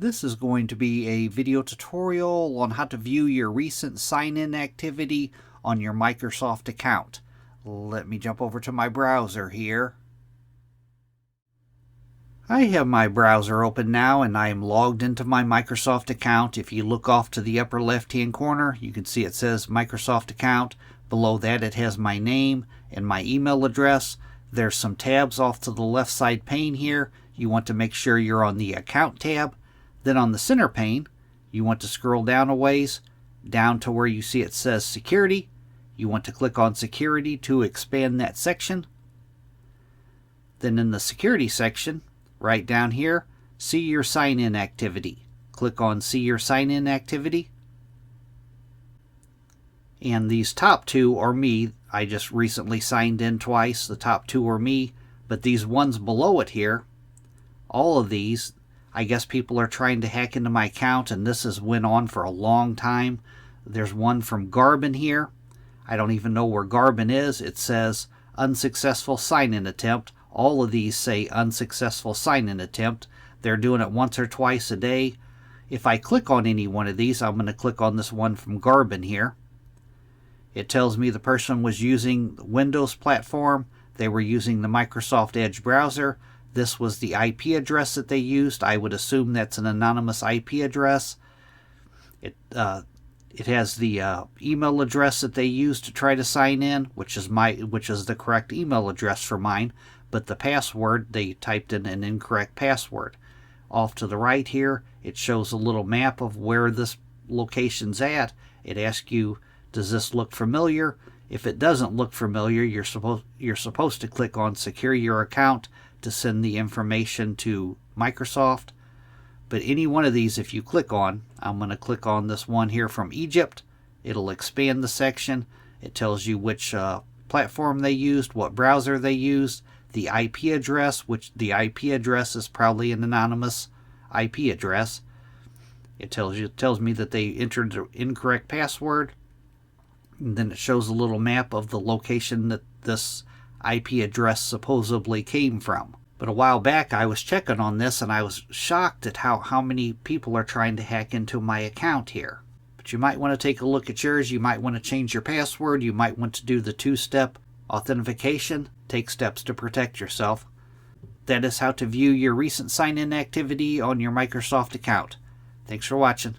This is going to be a video tutorial on how to view your recent sign-in activity on your Microsoft account. Let me jump over to my browser here. I have my browser open now and I am logged into my Microsoft account. If you look off to the upper left-hand corner, you can see it says Microsoft account. Below that it has my name and my email address. There's some tabs off to the left side pane here. You want to make sure you're on the account tab. Then on the center pane, you want to scroll down a ways, down to where you see it says Security. You want to click on Security to expand that section. Then in the Security section, right down here, See Your Sign-In Activity. Click on See Your Sign-In Activity. And these top two are me. I just recently signed in twice. The top two are me. But these ones below it here, all of these, I guess people are trying to hack into my account, and this has went on for a long time. There's one from Garbin here. I don't even know where Garbin is. It says unsuccessful sign-in attempt. All of these say unsuccessful sign-in attempt. They're doing it once or twice a day. If I click on any one of these, I'm going to click on this one from Garbin here. It tells me the person was using the Windows platform. They were using the Microsoft Edge browser. This was the IP address that they used. I would assume that's an anonymous IP address. It has the email address that they used to try to sign in, which is the correct email address for mine. But the password, they typed in an incorrect password. Off to the right here, it shows a little map of where this location's at. It asks you, does this look familiar? If it doesn't look familiar, you're supposed to click on Secure Your Account to send the information to Microsoft. But any one of these, if you click on, I'm going to click on this one here from Egypt. It'll expand the section. It tells you which platform they used, what browser they used, the IP address, which the IP address is probably an anonymous IP address. It tells me that they entered the incorrect password. And then it shows a little map of the location that this IP address supposedly came from. But a while back I was checking on this and I was shocked at how many people are trying to hack into my account here. But you might want to take a look at yours. You might want to change your password. You might want to do the two-step authentication. Take steps to protect yourself. That is how to view your recent sign-in activity on your Microsoft account. Thanks for watching.